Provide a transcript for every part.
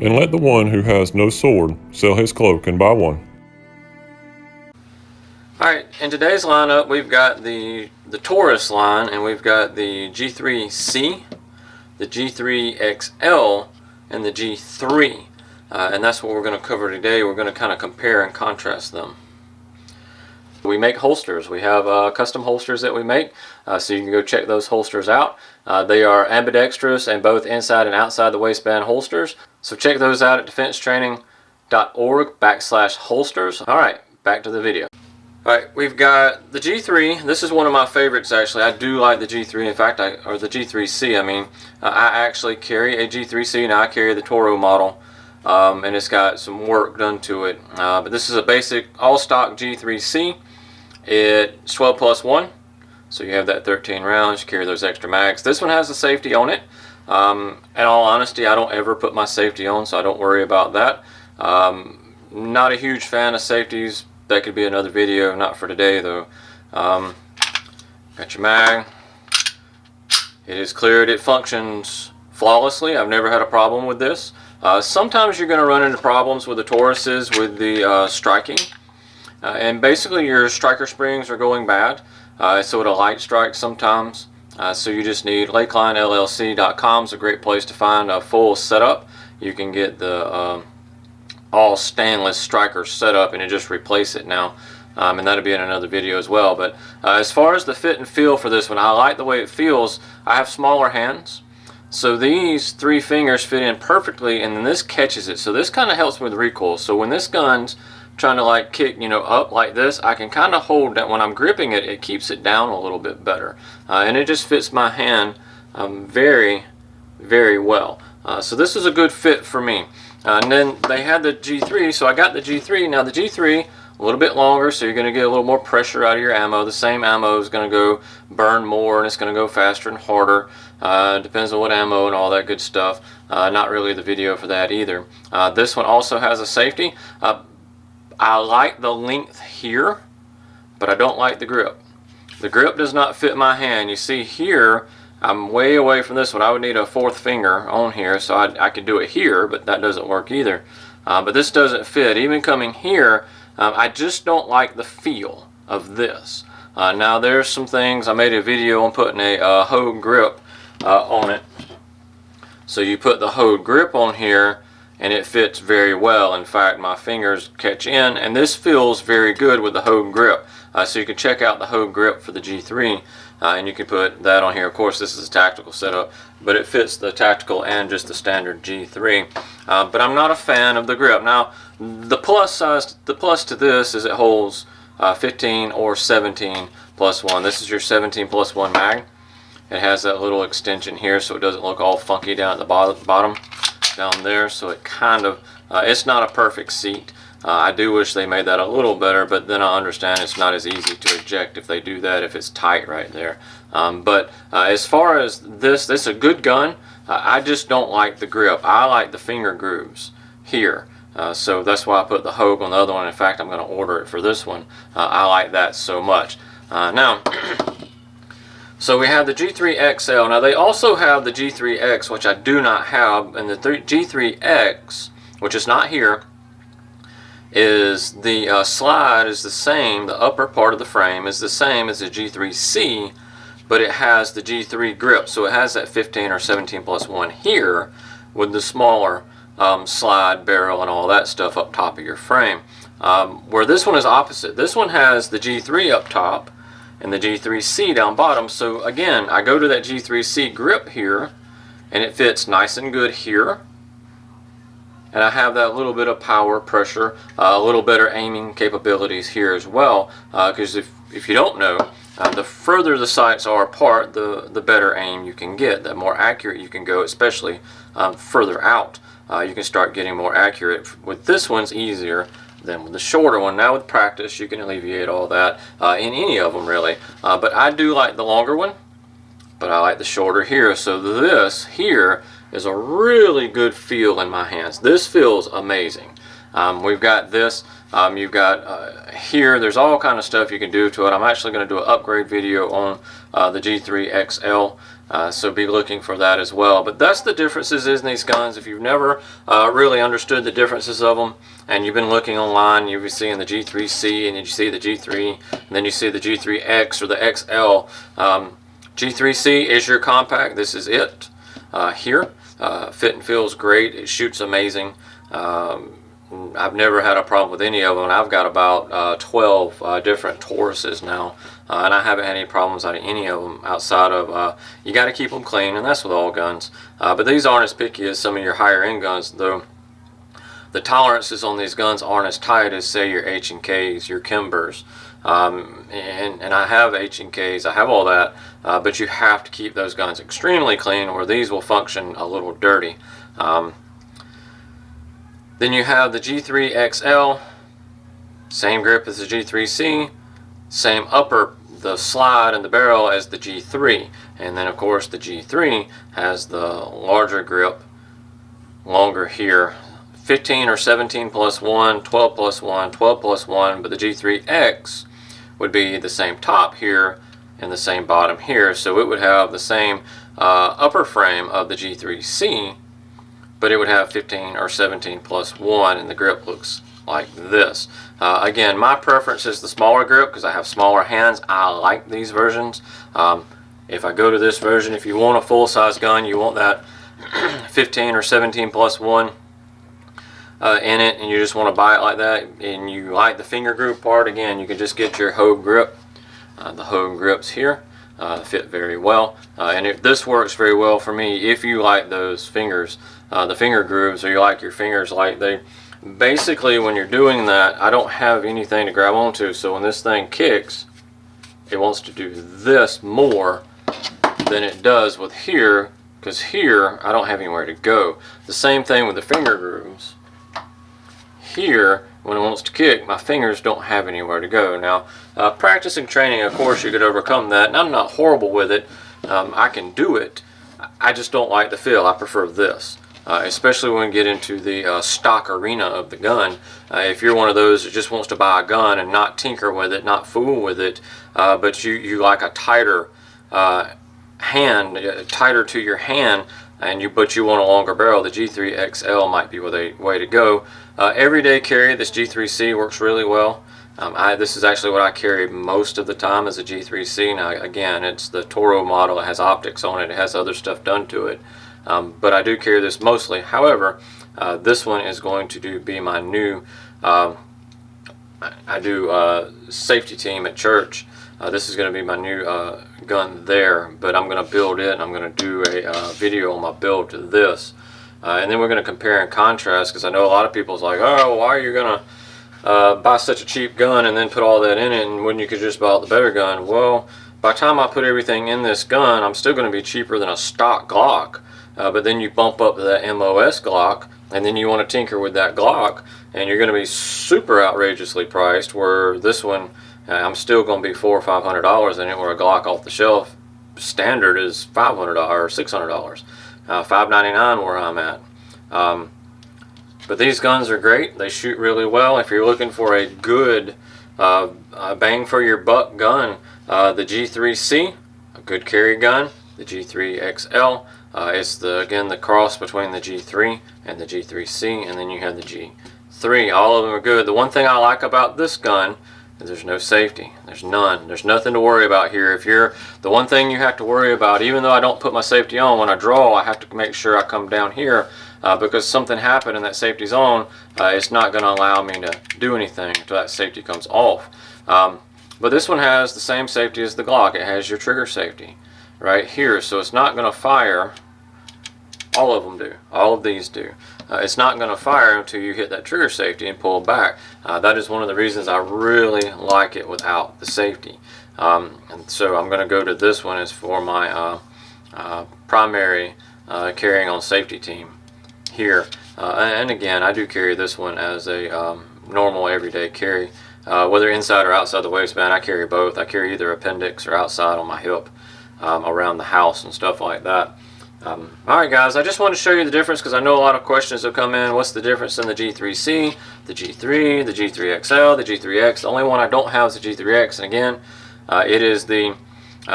and let the one who has no sword sell his cloak and buy one. Alright, in today's lineup we've got the Taurus line, and we've got the G3c, the G3xl, and the G3. And that's what we're going to cover today. We're going to kind of compare and contrast them. We make holsters. We have custom holsters that we make, so you can go check those holsters out. They are ambidextrous and both inside and outside the waistband holsters. So check those out at defensetraining.org/holsters. Alright, back to the video. Alright, we've got the G3. This is one of my favorites actually. I do like the G3. In fact, or the G3c, I mean. I actually carry a G3c. Now I carry the Toro model. And it's got some work done to it. But this is a basic all-stock G3c. It's 12+1. So you have that 13 rounds. You carry those extra mags. This one has a safety on it. In all honesty, I don't ever put my safety on, so I don't worry about that. Not a huge fan of safeties. That could be another video, not for today though. Got your mag. It is cleared. It functions flawlessly. I've never had a problem with this. Sometimes you're going to run into problems with the Tauruses with the striking. And basically your striker springs are going bad. So it'll light strike sometimes. So you just need lakelinellc.com is a great place to find a full setup. You can get the all stainless striker setup and you just replace it now, and that'll be in another video as well. But as far as the fit and feel for this one, I like the way it feels. I have smaller hands, so these 3 fingers fit in perfectly, and then this catches it, so this kind of helps with recoil. So when this gun's trying to like kick, you know, up like this, I can kind of hold that. When I'm gripping it, it keeps it down a little bit better, and it just fits my hand very, very well. So this is a good fit for me. And then they had the G3, so I got the G3. Now the G3, a little bit longer, so you're going to get a little more pressure out of your ammo. The same ammo is going to go burn more, and it's going to go faster and harder. Depends on what ammo and all that good stuff. Not really the video for that either. This one also has a safety. I like the length here, but I don't like the grip. The grip does not fit my hand. You see here, I'm way away from this one. I would need a 4th finger on here, so I could do it here, but that doesn't work either. But this doesn't fit. Even coming here, I just don't like the feel of this. Now there's some things. I made a video on putting a Hogue grip on it. So you put the Hogue grip on here, and it fits very well. In fact, my fingers catch in, and this feels very good with the Hogue grip. So you can check out the Hogue grip for the G3. And you can put that on here. Of course, this is a tactical setup, but it fits the tactical and just the standard G3. But I'm not a fan of the grip. Now, the plus to this is it holds 15 or 17+1. This is your 17+1 mag. It has that little extension here, so it doesn't look all funky down at the bottom down there. So it kind of it's not a perfect seat. I do wish they made that a little better, but then I understand it's not as easy to eject if they do that, if it's tight right there. But as far as this is a good gun. I just don't like the grip. I like the finger grooves here. So that's why I put the Hogue on the other one. In fact, I'm going to order it for this one. I like that so much. Now, so we have the G3xl. Now they also have the G3x, which I do not have, and the G3x, which is not here, is the slide is the same. The upper part of the frame is the same as the G3c, but it has the G3 grip, so it has that 15 or 17+1 here with the smaller slide barrel and all that stuff up top of your frame. Where this one is opposite. This one has the G3 up top and the G3c down bottom. So again, I go to that G3c grip here, and it fits nice and good here. And I have that little bit of power, pressure, a little better aiming capabilities here as well. Because if you don't know, the further the sights are apart, the better aim you can get, the more accurate you can go, especially further out. You can start getting more accurate. With this one's easier than with the shorter one. Now with practice, you can alleviate all that in any of them really. But I do like the longer one, but I like the shorter here. So this here is a really good feel in my hands. This feels amazing. We've got this. You've got here, there's all kind of stuff you can do to it. I'm actually going to do an upgrade video on the G3xl. So be looking for that as well. But that's the differences in these guns. If you've never really understood the differences of them, and you've been looking online, you'll be seeing the G3c, and then you see the G3, and then you see the G3x or the XL. G3c is your compact. This is it here. Fit and feels great. It shoots amazing. I've never had a problem with any of them. I've got about 12 different Tauruses now, and I haven't had any problems out of any of them outside of you got to keep them clean, and that's with all guns. But these aren't as picky as some of your higher end guns, though. The tolerances on these guns aren't as tight as, say, your H&Ks, your Kimbers. And I have H&Ks, I have all that, but you have to keep those guns extremely clean, or these will function a little dirty. Then you have the G3xl, same grip as the G3c, same the slide and the barrel as the G3, and then of course the G3 has the larger grip, longer here, 15 or 17 plus 1, 12 plus 1, 12 plus 1, but the G3x would be the same top here and the same bottom here, so it would have the same upper frame of the G3c, but it would have 15 or 17 plus 1, and the grip looks like this. Again, my preference is the smaller grip because I have smaller hands. I like these versions. If I go to this version, if you want a full-size gun, you want that 15 or 17 plus 1 in it, and you just want to buy it like that, and you like the finger group part, again, you can just get your Hogue grip. The Hogue grips here fit very well, and this works very well for me if you like those fingers, the finger grooves, or you like your fingers like they basically, when you're doing that, I don't have anything to grab onto, so when this thing kicks, it wants to do this more than it does with here, because here I don't have anywhere to go. The same thing with the finger grooves. Here, when it wants to kick, my fingers don't have anywhere to go. Now, practice and training, of course, you could overcome that, and I'm not horrible with it. I can do it. I just don't like the feel. I prefer this, especially when we get into the stock arena of the gun. If you're one of those that just wants to buy a gun and not tinker with it, not fool with it, but you like a tighter hand, tighter to your hand, but you want a longer barrel, the G3xl might be the way to go. Everyday carry, this G3c works really well. This is actually what I carry most of the time as a G3c. Now again, it's the Toro model, it has optics on it, it has other stuff done to it, but I do carry this mostly. However, this one is going to be my new, I do safety team at church. This is going to be my new gun there, but I'm going to build it, and I'm going to do a video on my build to this. And then we're going to compare and contrast, because I know a lot of people's like, oh, why are you going to buy such a cheap gun and then put all that in it, and when you could just buy the better gun? Well, by the time I put everything in this gun, I'm still going to be cheaper than a stock Glock. But then you bump up to that MOS Glock, and then you want to tinker with that Glock, and you're going to be super outrageously priced, where this one, I'm still going to be $400 or $500 in it, where a Glock off the shelf standard is $500 or $600, $599 where I'm at. But these guns are great. They shoot really well. If you're looking for a good bang for your buck gun, the G3c, a good carry gun. The G3xl, it's again the cross between the G3 and the G3c, and then you have the G3. All of them are good. The one thing I like about this gun, there's no safety. There's none. There's nothing to worry about here. If you're the one thing you have to worry about, even though I don't put my safety on, when I draw, I have to make sure I come down here because something happened and that safety's on. It's not going to allow me to do anything until that safety comes off. But this one has the same safety as the Glock. It has your trigger safety right here, so it's not going to fire. All of them do. All of these do. It's not going to fire until you hit that trigger safety and pull back. That is one of the reasons I really like it without the safety. And so I'm going to go to this one as for my primary carrying on safety team here. And again, I do carry this one as a normal everyday carry. Whether inside or outside the waistband, I carry both. I carry either appendix or outside on my hip around the house and stuff like that. Alright guys, I just wanted to show you the difference because I know a lot of questions have come in. What's the difference in the G3c, the G3, the G3xl, the G3x? The only one I don't have is the G3x, and again, it is the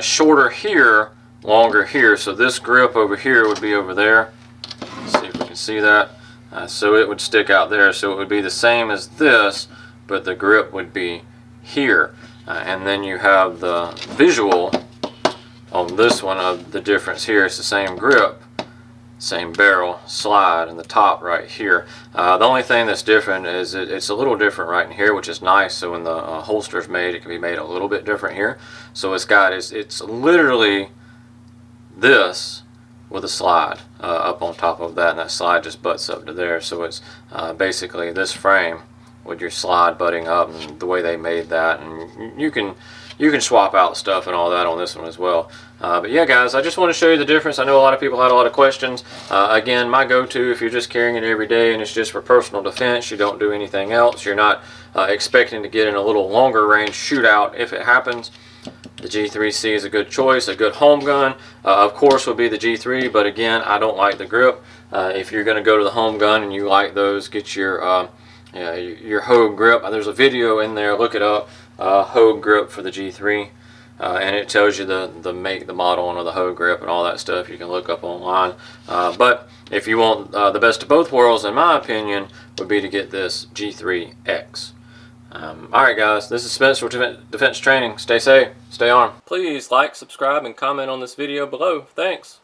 shorter here longer here. So this grip over here would be over there. Let's see if we can see that. So it would stick out there. So it would be the same as this, but the grip would be here. And then you have the visual on this one of the difference here. It's the same grip, same barrel, slide, and the top right here. The only thing that's different is it's a little different right in here, which is nice. So when the holster's made, it can be made a little bit different here. So it's literally this with a slide up on top of that, and that slide just butts up to there. So it's basically this frame with your slide butting up, and the way they made that. And you can swap out stuff and all that on this one as well. But yeah, guys, I just want to show you the difference. I know a lot of people had a lot of questions. Again, my go-to, if you're just carrying it every day and it's just for personal defense, you don't do anything else, you're not expecting to get in a little longer range shootout if it happens, the G3c is a good choice. A good home gun, of course, would be the G3, but again, I don't like the grip. If you're going to go to the home gun and you like those, get your Hogue grip. There's a video in there, look it up, Hogue grip for the G3, and it tells you the make, the model, and the Hogue grip and all that stuff. You can look up online. But if you want the best of both worlds, in my opinion, would be to get this G3x. Alright guys, this is Spencer with Defense Training. Stay safe, stay armed. Please like, subscribe, and comment on this video below. Thanks.